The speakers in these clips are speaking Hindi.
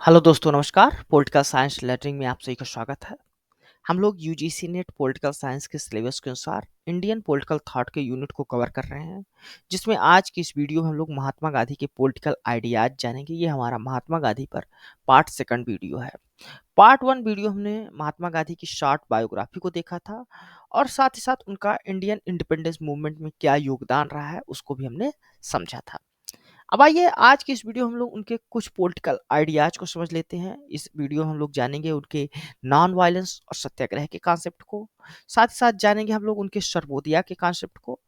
हेलो दोस्तों नमस्कार। पॉलिटिकल साइंस लर्निंग में आप सभी का स्वागत है। हम लोग यूजीसी नेट पॉलिटिकल साइंस के सिलेबस के अनुसार इंडियन पॉलिटिकल थॉट के यूनिट को कवर कर रहे हैं, जिसमें आज की इस वीडियो में हम लोग महात्मा गांधी के पॉलिटिकल आइडियाज जानेंगे। ये हमारा महात्मा गांधी पर पार्ट सेकंड वीडियो है। पार्ट वन वीडियो हमने महात्मा गांधी की शॉर्ट बायोग्राफी को देखा था और साथ ही साथ उनका इंडियन इंडिपेंडेंस मूवमेंट में क्या योगदान रहा है उसको भी हमने समझा था। अब आइए आज की इस वीडियो हम लोग उनके कुछ पॉलिटिकल आइडियाज को समझ लेते हैं। इस वीडियो में हम लोग जानेंगे उनके नॉन वायलेंस और सत्याग्रह के कॉन्सेप्ट को, साथ ही साथ जानेंगे हम लोग उनके सर्वोदया के कॉन्सेप्ट को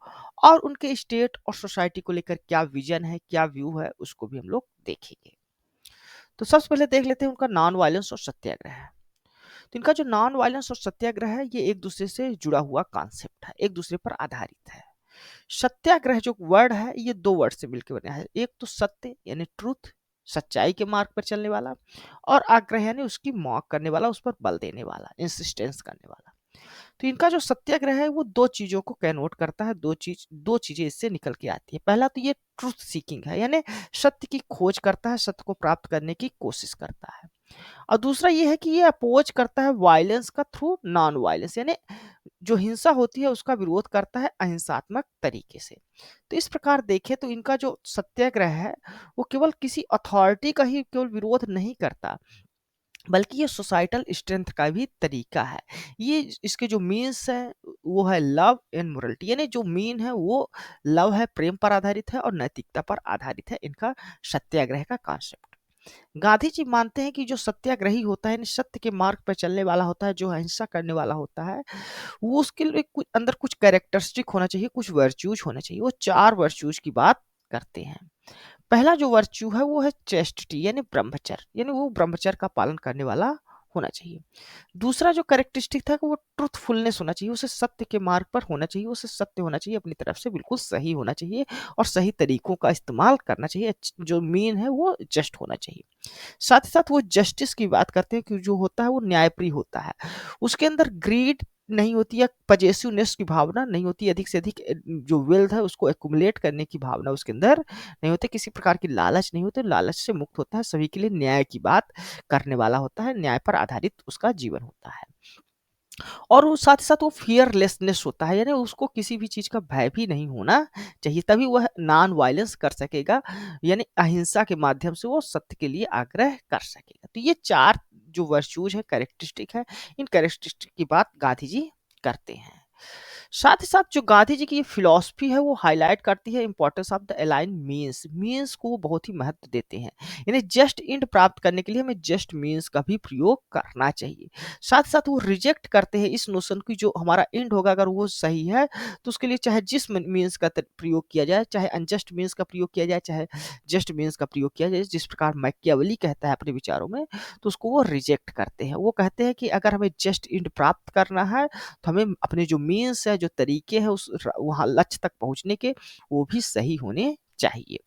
और उनके स्टेट और सोसाइटी को लेकर क्या विजन है, क्या व्यू है, उसको भी हम लोग देखेंगे। तो सबसे पहले देख लेते हैं उनका नॉन वायलेंस और सत्याग्रह। तो इनका जो नॉन वायलेंस और सत्याग्रह है ये एक दूसरे से जुड़ा हुआ कॉन्सेप्ट है, एक दूसरे पर आधारित है। सत्याग्रह जो वर्ड है ये दो वर्ड से मिलकर बना है। एक तो सत्य यानी ट्रूथ, सच्चाई के मार्ग पर चलने वाला, और आग्रह यानी उसकी मॉक करने वाला, उस पर बल देने वाला, इंसिस्टेंस करने वाला। तो इनका जो सत्याग्रह है वो दो चीजों को कैनोट करता है। दो चीजें इससे निकल के आती है। पहला तो ये ट्रूथ सीकिंग है, यानी सत्य की खोज करता है, सत्य को प्राप्त करने की कोशिश करता है। और दूसरा ये है कि ये अपोज करता है वायलेंस का थ्रू नॉन वायलेंस, यानी जो हिंसा होती है उसका विरोध करता है अहिंसात्मक तरीके से। तो इस प्रकार देखें तो इनका जो सत्याग्रह है वो केवल किसी अथॉरिटी का ही केवल विरोध नहीं करता, बल्कि ये सोसाइटल स्ट्रेंथ का भी तरीका है। ये इसके जो मीन्स है वो है लव एंड मोरलिटी, यानी जो मीन है वो लव है, प्रेम पर आधारित है, और नैतिकता पर आधारित है इनका सत्याग्रह का कॉन्सेप्ट। गांधी जी मानते हैं कि जो सत्याग्रही होता है यानी सत्य के मार्ग पर चलने वाला होता है, जो अहिंसा करने वाला होता है, वो उसके लिए कुछ अंदर कुछ कैरेक्टरिस्टिक होना चाहिए, कुछ वर्च्यूज होना चाहिए। वो चार वर्च्यूज की बात करते हैं। पहला जो वर्च्यू है वो है चेस्टिटी यानी ब्रह्मचर्य, यानी वो ब्रह्मचर्य का पालन करने वाला होना चाहिए। दूसरा जो कैरेक्टरिस्टिक था कि वो ट्रुथफुलनेस होना चाहिए, उसे सत्य के मार्ग पर होना चाहिए, उसे सत्य होना चाहिए, अपनी तरफ से बिल्कुल सही होना चाहिए और सही तरीकों का इस्तेमाल करना चाहिए। जो मीन है वो जस्ट होना चाहिए। साथ ही साथ वो जस्टिस की बात करते हैं कि जो होता है वो न्यायप्रिय होता है। उसके अंदर ग्रीड नहीं होती या पजेसिवनेस की भावना नहीं होती, अधिक से अधिक जो वेल्थ है उसको एक्युमुलेट करने की भावना उसके अंदर नहीं होती, किसी प्रकार की लालच नहीं होती, लालच से मुक्त होता है, सभी के लिए न्याय की बात करने वाला होता है, न्याय पर आधारित उसका जीवन होता है। और वो साथ ही साथ वो फियरलेसनेस होता है, यानी उसको किसी भी चीज का भय भी नहीं होना चाहिए, तभी वह नॉन वायलेंस कर सकेगा, यानी अहिंसा के माध्यम से वो सत्य के लिए आग्रह कर सकेगा। तो ये चार जो वर्च्यूज है, कैरेक्टरिस्टिक है, इन कैरेक्टरिस्टिक की बात गांधी जी करते हैं। साथ ही साथ जो गांधी जी की ये फिलॉसफी है वो हाईलाइट करती है importance of the align means. Means को वो बहुत ही महत्व देते हैं, यानी जस्ट एंड प्राप्त करने के लिए हमें जस्ट मीन्स का भी प्रयोग करना चाहिए। साथ साथ वो रिजेक्ट करते हैं इस नोशन की जो हमारा एंड होगा अगर वो सही है तो उसके लिए चाहे जिस मीन्स का प्रयोग किया जाए, चाहे अनजस्ट मीन्स का प्रयोग किया जाए, चाहे जस्ट मीन्स का प्रयोग किया जाए, जिस प्रकार मैकियावेली कहता है अपने विचारों में, तो उसको वो रिजेक्ट करते हैं। वो कहते हैं कि अगर हमें जस्ट एंड प्राप्त करना है तो हमें अपने जो मीन्स है, जो तरीके हैं उस वहाँ लक्ष्य तक पहुंचने के, वो भी सही होने चाहिए।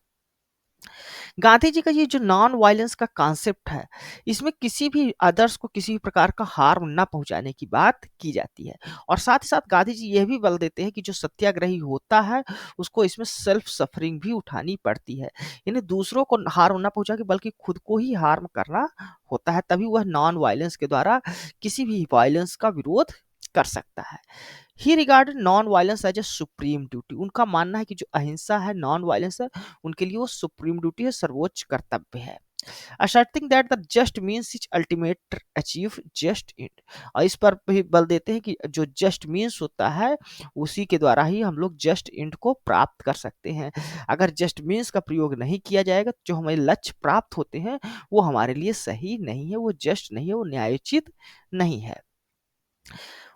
गांधी जी का ये जो नॉन वायलेंस का कॉन्सेप्ट है, इसमें किसी भी अदर्स को किसी भी प्रकार का हार्म ना पहुंचाने की बात की जाती है। और साथ ही साथ गांधी जी यह भी बल देते हैं कि जो सत्याग्रही होता है उसको इसमें सेल्फ सफरिंग भी उठानी पड़ती है, यानी दूसरों को हार्म ना पहुंचा के बल्कि खुद को ही हार्म करना होता है, तभी वह नॉन वायलेंस के द्वारा किसी भी वायलेंस का विरोध कर सकता है। He regarded non violence as a supreme duty. उनका मानना है कि जो अहिंसा है, नॉन वायलेंस है, उनके लिए वो सुप्रीम ड्यूटी है, सर्वोच्च कर्तव्य है। asserting that the just means is ultimate achieve just it। और इस पर भी बल देते हैं कि जो जस्ट मीन्स होता है उसी के द्वारा ही हम लोग जस्ट इंड को प्राप्त कर सकते हैं। अगर जस्ट मीन्स का प्रयोग नहीं किया जाएगा तो जो हमें लक्ष्य प्राप्त होते हैं वो हमारे लिए सही नहीं है, वो जस्ट नहीं है, वो न्यायोचित नहीं है।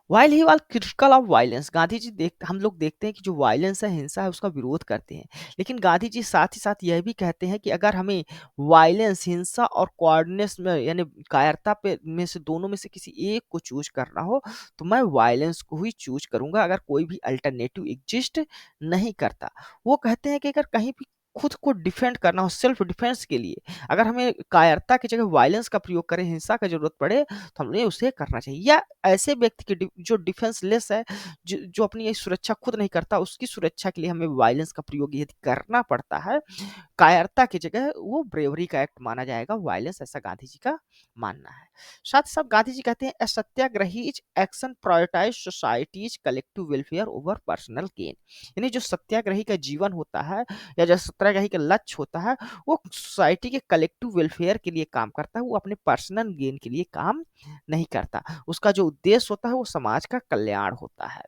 वाइल ही वाल critical of violence, Gandhi ji हम लोग देखते हैं कि जो वायलेंस है, हिंसा है, उसका विरोध करते हैं, लेकिन गांधी जी साथ ही साथ यह भी कहते हैं कि अगर हमें वायलेंस, हिंसा और कोऑर्डिनेशन में यानी कायरता पे में से दोनों में से किसी एक को चूज करना हो तो मैं वायलेंस को ही चूज करूंगा, अगर कोई भी अल्टरनेटिव एग्जिस्ट नहीं करता। वो कहते हैं कि अगर कहीं भी खुद को डिफेंड करना हो, सेल्फ डिफेंस के लिए अगर हमें कायरता की जगह वायलेंस का प्रयोग करें, हिंसा का ज़रूरत पड़े, तो हमें उसे करना चाहिए। या ऐसे व्यक्ति की जो डिफेंसलेस है, जो अपनी सुरक्षा खुद नहीं करता, उसकी सुरक्षा के लिए हमें वायलेंस का प्रयोग यदि करना पड़ता है, कायरता की जगह वो ब्रेवरी का एक्ट माना जाएगा, वायलेंस, ऐसा गांधी जी का मानना है। साथ ही साथ गांधी जी कहते हैं, "a satyagrahi's action prioritize society's collective welfare over personal gain". यानी जो सत्याग्रही का जीवन होता है या जो सत्याग्रही का लक्ष्य होता है, वो सोसाइटी के कलेक्टिव वेलफेयर के लिए काम करता है, वो अपने पर्सनल गेन के लिए काम नहीं करता। उसका जो उद्देश्य होता है वो समाज का कल्याण होता है।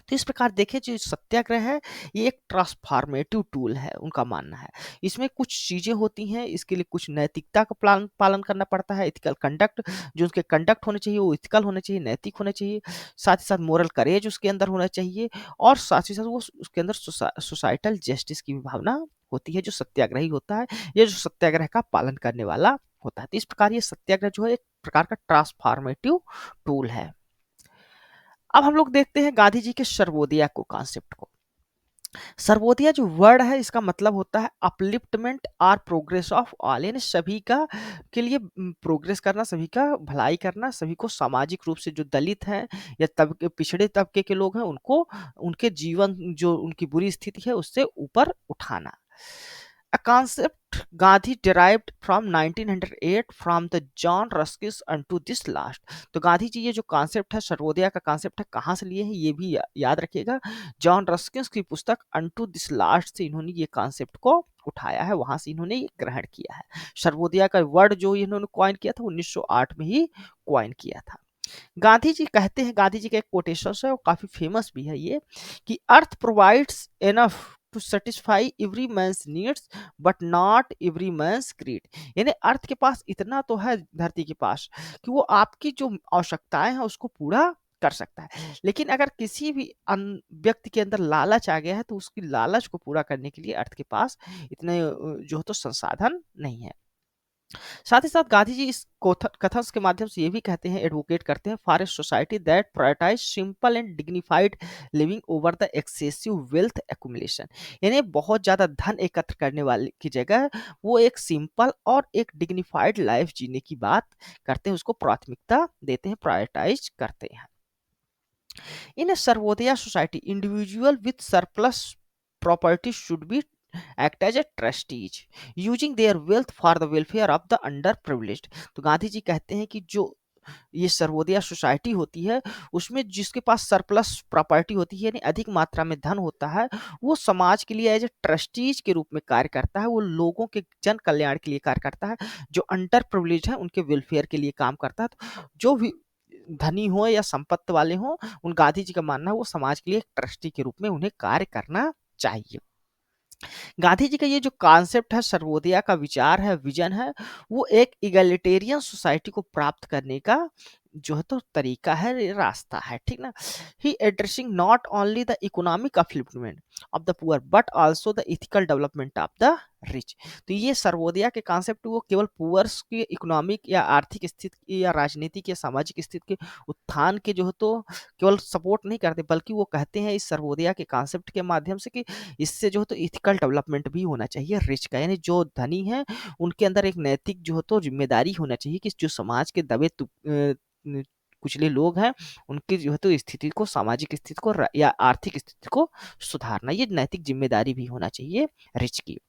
तो इस प्रकार देखें, जो सत्याग्रह है ये एक ट्रांसफॉर्मेटिव टूल है, उनका मानना है। इसमें कुछ चीज़ें होती हैं, इसके लिए कुछ नैतिकता का पालन पालन करना पड़ता है, एथिकल कंडक्ट, जो उसके कंडक्ट होने चाहिए वो एथिकल होने चाहिए, नैतिक होने चाहिए। साथ ही साथ मोरल करेज उसके अंदर होना चाहिए, और साथ ही साथ वो उसके अंदर सोसाइटल जस्टिस की भी भावना होती है। जो सत्याग्रही होता है, ये जो सत्याग्रह का पालन करने वाला होता है। तो इस प्रकार ये सत्याग्रह जो है एक प्रकार का ट्रांसफॉर्मेटिव टूल है। अब हम लोग देखते हैं गांधी जी के सर्वोदया को, कॉन्सेप्ट को। सर्वोदया जो वर्ड है, इसका मतलब होता है अपलिफ्टमेंट और प्रोग्रेस ऑफ ऑल, यानी सभी का के लिए प्रोग्रेस करना, सभी का भलाई करना, सभी को सामाजिक रूप से जो दलित हैं या पिछड़े तबके के लोग हैं, उनको उनके जीवन, जो उनकी बुरी स्थिति है, उससे ऊपर उठाना। A concept Gandhi derived from 1908 from the John Ruskin unto this last। तो गांधी जी ये जो कॉन्सेप्ट है, सर्वोदया का कॉन्सेप्ट है, कहाँ से लिए हैं ये भी याद रखिएगा। जॉन रस्किन की पुस्तक अनटू दिस लास्ट से इन्होंने ये कॉन्सेप्ट को उठाया है, वहां से इन्होंने ये ग्रहण किया है। सर्वोदया का वर्ड जो इन्होंने कॉइन किया था 1908 में ही कॉइन किया था। गांधी जी कहते हैं, गांधी जी का एक कोटेशन है, वो काफी फेमस भी है ये, कि earth provides enough to satisfy every man's needs but not every man's greed. यानी अर्थ के पास इतना तो है, धरती के पास, कि वो आपकी जो आवश्यकताएं हैं उसको पूरा कर सकता है, लेकिन अगर किसी भी व्यक्ति के अंदर लालच आ गया है, तो उसकी लालच को पूरा करने के लिए अर्थ के पास इतने जो है तो संसाधन नहीं है। साथ ही साथ गांधी जी इस कथन के माध्यम से ये भी कहते हैं, एडवोकेट करते हैं, for a society that prioritise simple and dignified living over the excessive wealth accumulation. यानी बहुत ज्यादा धन एकत्र करने वाले की जगह वो एक सिंपल और एक डिग्निफाइड लाइफ जीने की बात करते हैं, उसको प्राथमिकता देते हैं, प्रायोरिटाइज करते हैं। In a Sarvodaya society, individual with surplus property should be act as a trustees, using their wealth for the welfare of the underprivileged। तो गांधी जी कहते हैं कि जो ये सर्वोदया सोसाइटी होती है, उसमें जिसके पास सरप्लस प्रॉपर्टी होती है, यानी अधिक मात्रा में धन होता है, वो समाज के लिए एज ए ट्रस्टीज के रूप में कार्य करता है, वो लोगों के जन कल्याण के लिए कार्य करता है, जो अंडर प्रिविलेज है उनके वेलफेयर के लिए काम करता है। तो जो भी धनी हो या संपत्ति वाले हो, उन गांधी जी का मानना है वो समाज के लिए एक ट्रस्टी के रूप में उन्हें कार्य करना चाहिए। गांधी जी का ये जो कॉन्सेप्ट है, सर्वोदया का विचार है, विजन है, वो एक इगलिटेरियन सोसाइटी को प्राप्त करने का जो है तो तरीका है, ये रास्ता है, ठीक ना। He addressing not only the economic upliftment of the poor but also the ethical development of the rich. तो ये सर्वोदया के कॉन्सेप्ट वो केवल पुअर्स की इकोनॉमिक या आर्थिक स्थिति या राजनीतिक या सामाजिक स्थिति के उत्थान के जो है तो केवल सपोर्ट नहीं करते, बल्कि वो कहते हैं इस सर्वोदया के कॉन्सेप्ट के माध्यम से कि इससे जो है तो इथिकल डेवलपमेंट भी होना चाहिए रिच का, यानी जो धनी है उनके अंदर एक नैतिक जो है तो जिम्मेदारी होना चाहिए कि जो समाज के कुचले लोग हैं, उनकी जो है तो स्थिति को, सामाजिक स्थिति को या आर्थिक स्थिति को सुधारना, ये नैतिक जिम्मेदारी भी होना चाहिए रिच की।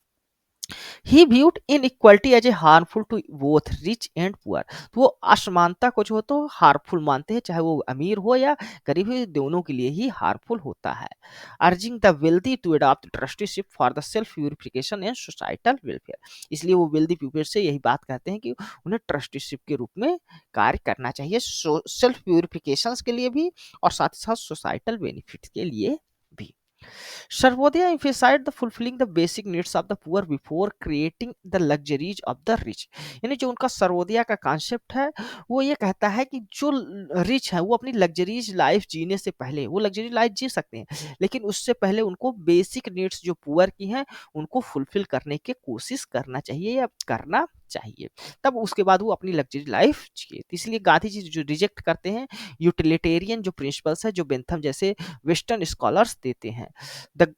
He viewed inequality as a harmful to both rich and poor. तो वो असमानता को जो है तो हार्मफुल मानते हैं, चाहे वो अमीर हो या गरीब हो, दोनों के लिए ही हार्मफुल होता है। Urging the wealthy to adopt trusteeship for the self purification and societal welfare. इसलिए वो वेल्दी पीपल से यही बात कहते हैं कि उन्हें ट्रस्टीशिप के रूप में कार्य करना चाहिए, सेल्फ प्यूरिफिकेशन के लिए भी और साथ ही साथ सोसाइटल बेनिफिट के लिए भी। Sarvodaya emphasized the fulfilling the basic needs of the poor before creating the luxuries of the rich। यानी जो उनका सर्वोदया का कॉन्सेप्ट है, वो ये कहता है कि जो रिच है वो अपनी लग्जरीज लाइफ जीने से पहले, वो लग्जरी लाइफ जी सकते हैं, लेकिन उससे पहले उनको बेसिक नीड्स जो पुअर की हैं उनको फुलफिल करने की कोशिश करना चाहिए या करना चाहिए, तब उसके बाद वो अपनी लग्जरी लाइफ जिए। तो इसलिए गांधी जी जो रिजेक्ट करते हैं यूटिलिटेरियन जो प्रिंसिपल्स है जो बेंथम जैसे वेस्टर्न स्कॉलर्स देते हैं। द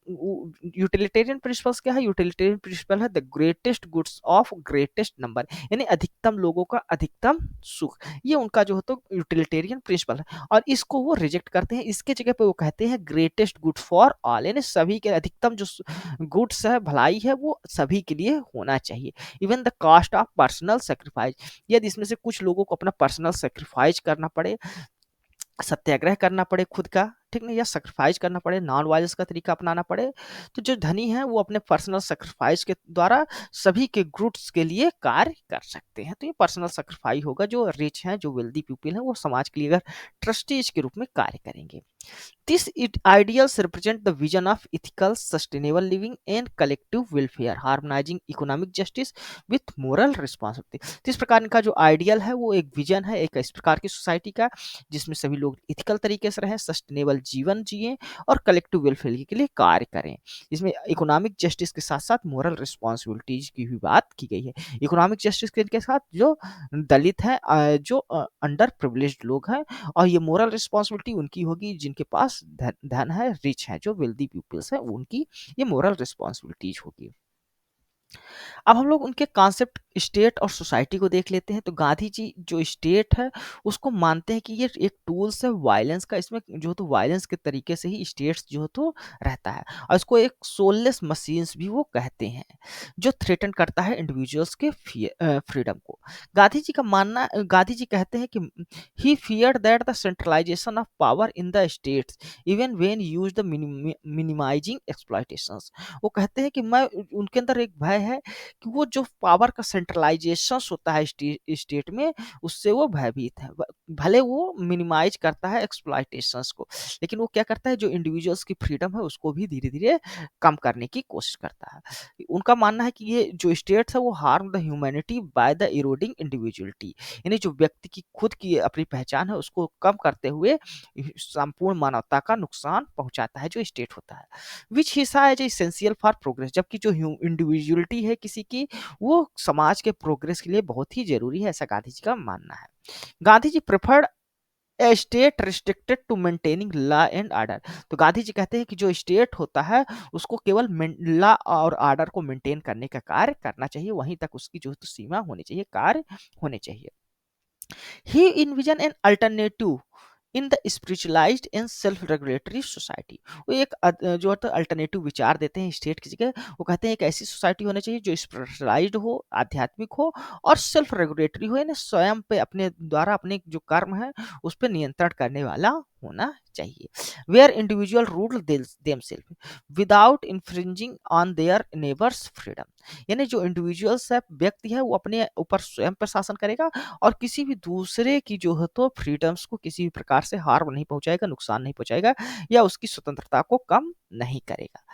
यूटिलिटेरियन प्रिंसिपल्स क्या है? यूटिलिटेरियन प्रिंसिपल है the greatest goods of greatest number, यानी अधिकतम लोगों का अधिकतम सुख। ये उनका जो है तो यूटिलिटेरियन प्रिंसिपल है, और इसको वो रिजेक्ट करते हैं। इसके जगह पे वो कहते हैं ग्रेटेस्ट गुड फॉर ऑल, यानी सभी के अधिकतम जो गुड्स है, भलाई है, वो सभी के लिए होना चाहिए। Even the cost of personal sacrifice, यदि इसमें से कुछ लोगों को अपना पर्सनल सेक्रीफाइस करना पड़े, सत्याग्रह करना पड़े खुद का, ठीक नहीं, या सेक्रीफाइस करना पड़े, नॉन वायलेंस का तरीका अपनाना पड़े, तो जो धनी है वो अपने पर्सनल सेक्रीफाइस के द्वारा सभी के गुड्स के लिए कार्य कर सकते हैं। तो ये पर्सनल सेक्रीफाइस होगा। जो रिच हैं, जो वेल्दी पीपल हैं, वो समाज के लिए अगर ट्रस्टीज के रूप में कार्य करेंगे। These ideals represent the vision of ethical, sustainable living and collective welfare, harmonizing economic justice with moral responsibility। तो इस प्रकार इनका जो आइडियल है वो एक विजन है, एक इस प्रकार की सोसाइटी का जिसमें सभी लोग इथिकल तरीके से रहें, सस्टेनेबल जीवन जिए और कलेक्टिव वेलफेयर के लिए कार्य करें। इसमें इकोनॉमिक जस्टिस के साथ साथ मोरल रिस्पॉन्सिबिलिटीज की भी बात की गई है। इकोनॉमिक जस्टिस के साथ जो दलित हैं, जो अंडर प्रिविलेज्ड लोग हैं, और ये मोरल रिस्पॉन्सिबिलिटी उनकी होगी जिनके पास धन है, रिच है, जो वेल्दी पीपल्स है, उनकी ये मोरल रिस्पॉन्सिबिलिटीज होगी। अब हम लोग उनके कॉन्सेप्ट स्टेट और सोसाइटी को देख लेते हैं। तो गांधी जी जो स्टेट है उसको मानते हैं कि ये एक टूल्स है वायलेंस का, इसमें जो तो वायलेंस के तरीके से ही स्टेट्स जो तो रहता है, और इसको एक सोललेस मशीन्स भी वो कहते हैं जो थ्रेटन करता है इंडिविजुअल्स के फ्रीडम को। गांधी जी का मानना, गांधी जी कहते हैं कि he feared that the centralization of power in the states even when used the minimizing exploitations. वो कहते हैं कि मैं, उनके अंदर एक भय है कि वो जो पावर का सेंट्रलाइजेशन होता है स्टेट में, उससे वो भयभीत है। भले वो मिनिमाइज करता है एक्सप्लॉयटेशंस को, लेकिन वो क्या करता है, जो इंडिविजुअल्स की फ्रीडम है उसको भी धीरे धीरे कम करने की कोशिश करता है। उनका मानना है कि ये जो स्टेट्स है वो harm the humanity by the eroding individuality, यानी जो व्यक्ति की खुद की अपनी पहचान है उसको कम करते हुए संपूर्ण मानवता का नुकसान पहुंचाता है जो स्टेट होता है। विच हिस्सा है जो इसेंशियल फॉर प्रोग्रेस, जबकि जो इंडिविजुअलिटी है किसी की, वो समाज के प्रोग्रेस के लिए बहुत ही जरूरी है, ऐसा गांधी जी का मानना है। Gandhi ji preferred a state restricted to maintaining law and order. तो गांधी जी कहते हैं कि जो स्टेट होता है उसको केवल लॉ और ऑर्डर को मेंटेन करने का कार्य करना चाहिए, वहीं तक उसकी जो तो सीमा होनी चाहिए, कार्य होने चाहिए। He envision an alternative in the spiritualized and self regulatory society. वो एक जो है अल्टरनेटिव विचार देते हैं स्टेट की जगह। वो कहते हैं एक ऐसी सोसाइटी होनी चाहिए जो स्पिरिचुअलाइज्ड हो, आध्यात्मिक हो और सेल्फ रेगुलेटरी हो, यानी स्वयं पे अपने द्वारा अपने जो कर्म है उस पर नियंत्रण करने वाला होना चाहिए। Where individual rule themselves without infringing on their neighbours freedom, यानी जो इंडिविजुअल्स है, व्यक्ति है, वो अपने ऊपर स्वयं पर शासन करेगा और किसी भी दूसरे की जो है तो फ्रीडम्स को किसी भी प्रकार से हार्म नहीं पहुंचाएगा, नुकसान नहीं पहुंचाएगा, या उसकी स्वतंत्रता को कम नहीं करेगा।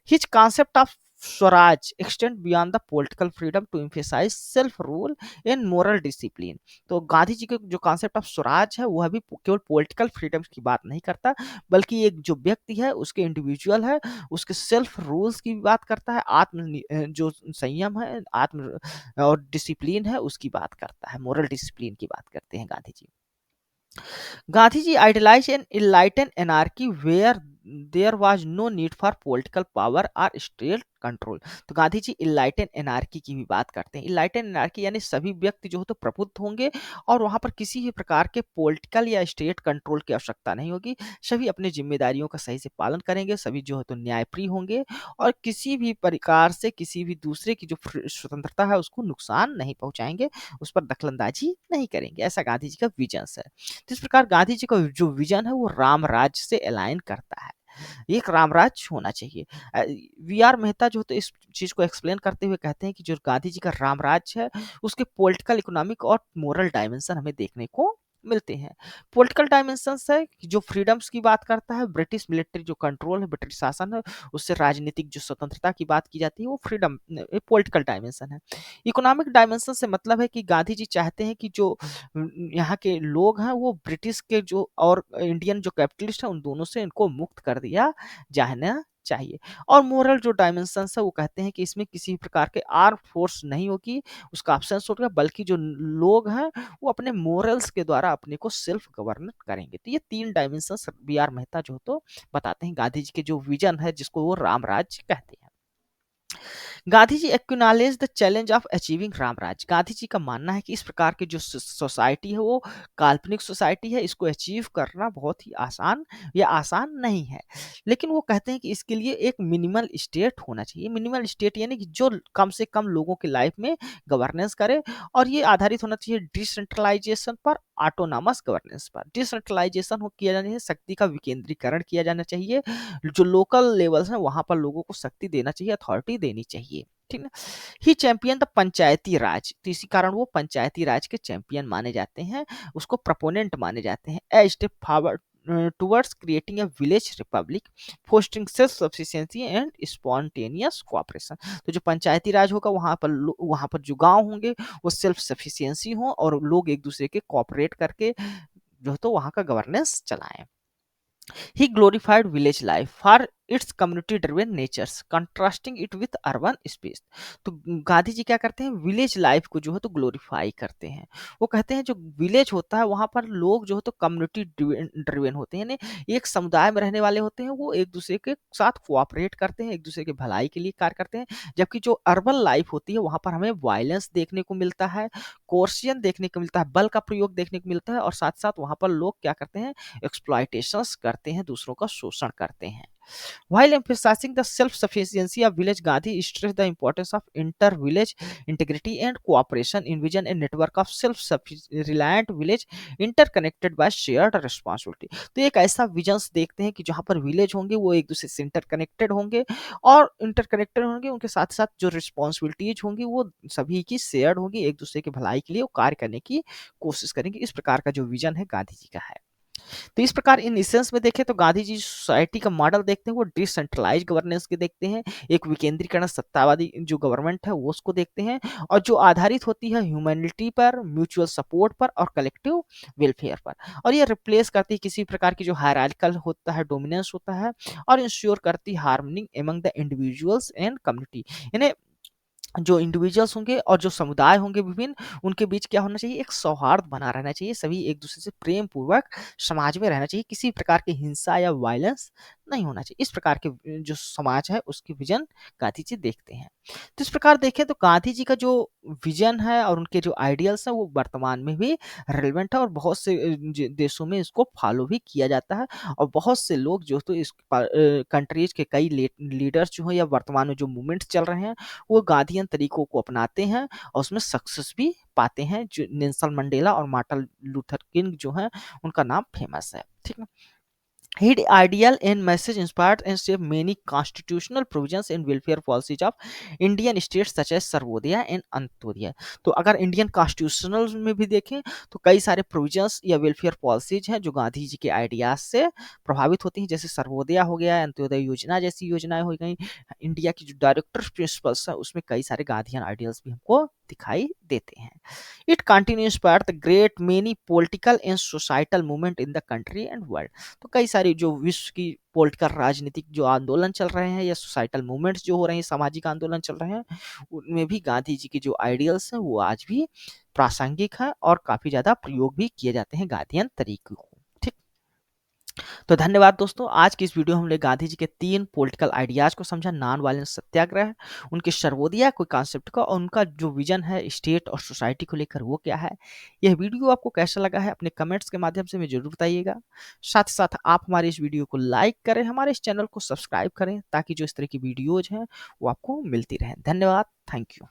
His concept of swaraj extend beyond the political freedom to emphasise self rule and moral discipline. तो गांधी जी के जो कॉन्सेप्ट ऑफ स्वराज है वह भी केवल पॉलिटिकल फ्रीडम की बात नहीं करता, बल्कि एक जो व्यक्ति है उसके इंडिविजुअल है, उसके सेल्फ रूल्स की भी बात करता है, जो संयम है, आत्म और डिसिप्लिन है उसकी बात करता है, मोरल डिसिप्लिन की बात करते हैं Gandhi ji. Gandhi ji idealize an enlighten anarchy where there was no need for political power और स्टेट कंट्रोल। तो गांधी जी इनलाइटन एनार्की की भी बात करते हैं। इनलाइटन एनार्की यानी सभी व्यक्ति जो हो तो प्रबुद्ध होंगे और वहां पर किसी भी प्रकार के पॉलिटिकल या स्टेट कंट्रोल की आवश्यकता नहीं होगी। सभी अपनी जिम्मेदारियों का सही से पालन करेंगे, सभी जो है तो न्यायप्रिय होंगे और किसी भी प्रकार से किसी भी दूसरे की जो स्वतंत्रता है उसको नुकसान नहीं पहुंचाएंगे, उस पर दखलंदाजी नहीं करेंगे। ऐसा गांधी जी का विजन है। तो इस प्रकार गांधी जी का जो विजन है वो राम राज्य से अलाइन करता है, एक रामराज होना चाहिए। वी आर मेहता जो तो इस चीज को एक्सप्लेन करते हुए कहते हैं कि जो गांधी जी का रामराज है उसके पॉलिटिकल, इकोनॉमिक और मोरल डायमेंशन हमें देखने को मिलते हैं। पॉलिटिकल डायमेंशन है कि जो फ्रीडम्स की बात करता है, ब्रिटिश मिलिट्री जो कंट्रोल है, ब्रिटिश शासन है, उससे राजनीतिक जो स्वतंत्रता की बात की जाती है वो फ्रीडम पॉलिटिकल डायमेंशन है। इकोनॉमिक डायमेंशन से मतलब है कि गांधी जी चाहते हैं कि जो यहाँ के लोग हैं वो ब्रिटिश के जो और इंडियन जो कैपिटलिस्ट है उन दोनों से इनको मुक्त कर दिया जाना चाहिए। और मोरल जो डायमेंशंस है वो कहते हैं कि इसमें किसी प्रकार के आर्म फोर्स नहीं होगी, उसका ऑप्शन होगा, बल्कि जो लोग हैं वो अपने मोरल्स के द्वारा अपने को सेल्फ गवर्न करेंगे। तो ये 3 डायमेंशंस बी आर मेहता जो तो बताते हैं गांधी जी के जो विजन है जिसको वो राम राज्य कहते हैं। Gandhi ji acknowledge the challenge of achieving Ramraj. Gandhi ji का मानना है कि इस प्रकार की जो सोसाइटी है वो काल्पनिक सोसाइटी है, इसको अचीव करना बहुत ही आसान या आसान नहीं है। लेकिन वो कहते हैं कि इसके लिए एक मिनिमल स्टेट होना चाहिए। मिनिमल स्टेट यानी कि जो कम से कम लोगों की लाइफ में गवर्नेंस करे, और ये आधारित होना चाहिए डिसेंट्रलाइजेशन पर, ऑटोनॉमस गवर्नेंस पर। डिसेंट्रलाइजेशन हो किया जाना चाहिए, शक्ति का विकेंद्रीकरण किया जाना चाहिए, जो लोकल लेवल्स हैं वहां पर लोगों को शक्ति देना चाहिए, अथॉरिटी देनी चाहिए। ठीक ना। ही चैंपियन द पंचायती राज, तो इसी कारण वो पंचायती राज के चैंपियन माने जाते हैं, उसको प्रपोनेंट माने जाते हैं। A step forward towards creating a village Republic, fostering self sufficiency and spontaneous cooperation. तो जो पंचायती राज होगा वहां पर जो गांव होंगे वो सेल्फ सफिशिएंसी हो और लोग एक दूसरे के कोऑपरेट करके जो तो वहां का गवर्नेंस चलाएं। He glorified village life for its community driven natures, contrasting it with urban space। तो गांधी जी क्या करते हैं, विलेज लाइफ को जो है तो ग्लोरीफाई करते हैं। वो कहते हैं जो विलेज होता है वहां पर लोग जो है तो कम्युनिटी ड्रिवन होते हैं, यानी एक समुदाय में रहने वाले होते हैं, वो एक दूसरे के साथ कोऑपरेट करते हैं, एक दूसरे के भलाई के लिए कार्य करते हैं। जबकि जो अर्बन लाइफ होती है वहां पर हमें वायलेंस देखने को मिलता है, कोर्सियन देखने को मिलता है, बल का प्रयोग देखने को मिलता है, और साथ साथ वहां पर लोग क्या करते हैं, एक्सप्लॉयटेशंस करते हैं, दूसरों का शोषण करते हैं। While emphasizing the self-sufficiency of village, Gandhi stressed the importance of inter-village integrity and cooperation, envision a network of self-reliant village interconnected by shared responsibility। तो एक ऐसा विजन्स देखते हैं कि जहां पर विलेज होंगे वो एक दूसरे से इंटरकनेक्टेड होंगे, और इंटरकनेक्टेड होंगे उनके साथ साथ जो रिस्पॉन्सिबिलिटीज होंगी वो सभी की शेयर्ड होगी, एक दूसरे के भलाई के लिए वो कार्य करने की कोशिश करेंगे। इस प्रकार का जो विजन है गांधी जी का है। तो इस प्रकार इन इसेंस में देखें तो गांधी जी सोसाइटी का मॉडल देखते हैं वो डिसेंट्रलाइज गवर्नेंस के देखते हैं, एक विकेंद्रीकरण सत्तावादी जो गवर्नमेंट है वो उसको देखते हैं, और जो आधारित होती है ह्यूमैनिटी पर, म्यूचुअल सपोर्ट पर और कलेक्टिव वेलफेयर पर। और ये रिप्लेस करती है किसी प्रकार की जो हायरार्किकल होता है, डोमिनेंस होता है, और इंश्योर करती है harmony among the individuals and community. यानी जो इंडिविजुअल्स होंगे और जो समुदाय होंगे विभिन्न, उनके बीच क्या होना चाहिए, एक सौहार्द बना रहना चाहिए, सभी एक दूसरे से प्रेम पूर्वक समाज में रहना चाहिए, किसी प्रकार की हिंसा या वायलेंस नहीं होना चाहिए। इस प्रकार के जो समाज है उसकी विजन गांधी जी देखते हैं। तो इस प्रकार देखें तो गांधी जी का जो विजन है और उनके जो आइडियल्स हैं वो वर्तमान में भी रेलिवेंट है, और बहुत से देशों में इसको फॉलो भी किया जाता है, और बहुत से लोग जो तो इस कंट्रीज के कई लीडर्स जो हैं या वर्तमान में जो मूवमेंट्स चल रहे हैं वो गांधीयन तरीकों को अपनाते हैं और उसमें सक्सेस भी पाते हैं। जो नेल्सन मंडेला और मार्टिन लूथर किंग जो हैं उनका नाम फेमस है। ठीक है। His ideal and message inspired and shaped many constitutional provisions and welfare policies of Indian states such as Sarvodaya and Antyodaya. तो अगर इंडियन कॉन्स्टिट्यूशनल में भी देखें तो कई सारे प्रोविजंस या वेलफेयर पॉलिसीज हैं जो गांधी जी के आइडियाज से प्रभावित होती हैं, जैसे सर्वोदय हो गया, अंत्योदय योजना जैसी योजनाएं हो गई। इंडिया की जो डायरेक्टर प्रिंसिपल्स है उसमें कई सारे गांधीयन आइडियल्स भी हमको दिखाई देते हैं। It continue inspire the great many political and societal movement in the country and world. तो कई सारी जो विश्व की पॉलिटिकल राजनीतिक जो आंदोलन चल रहे हैं या सोसाइटल मूवमेंट्स जो हो रहे हैं, सामाजिक आंदोलन चल रहे हैं, उनमें भी गांधी जी के जो आइडियल्स हैं वो आज भी प्रासंगिक हैं और काफी ज्यादा प्रयोग भी किए जाते हैं गांधीयन तरीकों को। ठीक। तो धन्यवाद दोस्तों, आज की इस वीडियो में हमने गांधी जी के 3 पॉलिटिकल आइडियाज को समझा, नॉन वायलेंस सत्याग्रह, उनके सर्वोदय को कॉन्सेप्ट का, और उनका जो विजन है स्टेट और सोसाइटी को लेकर वो क्या है। यह वीडियो आपको कैसा लगा है अपने कमेंट्स के माध्यम से हमें जरूर बताइएगा। साथ ही साथ आप हमारे इस वीडियो को लाइक करें, हमारे इस चैनल को सब्सक्राइब करें, ताकि जो इस तरह की वीडियोज हैं वो आपको मिलती रहें। धन्यवाद। Thank you.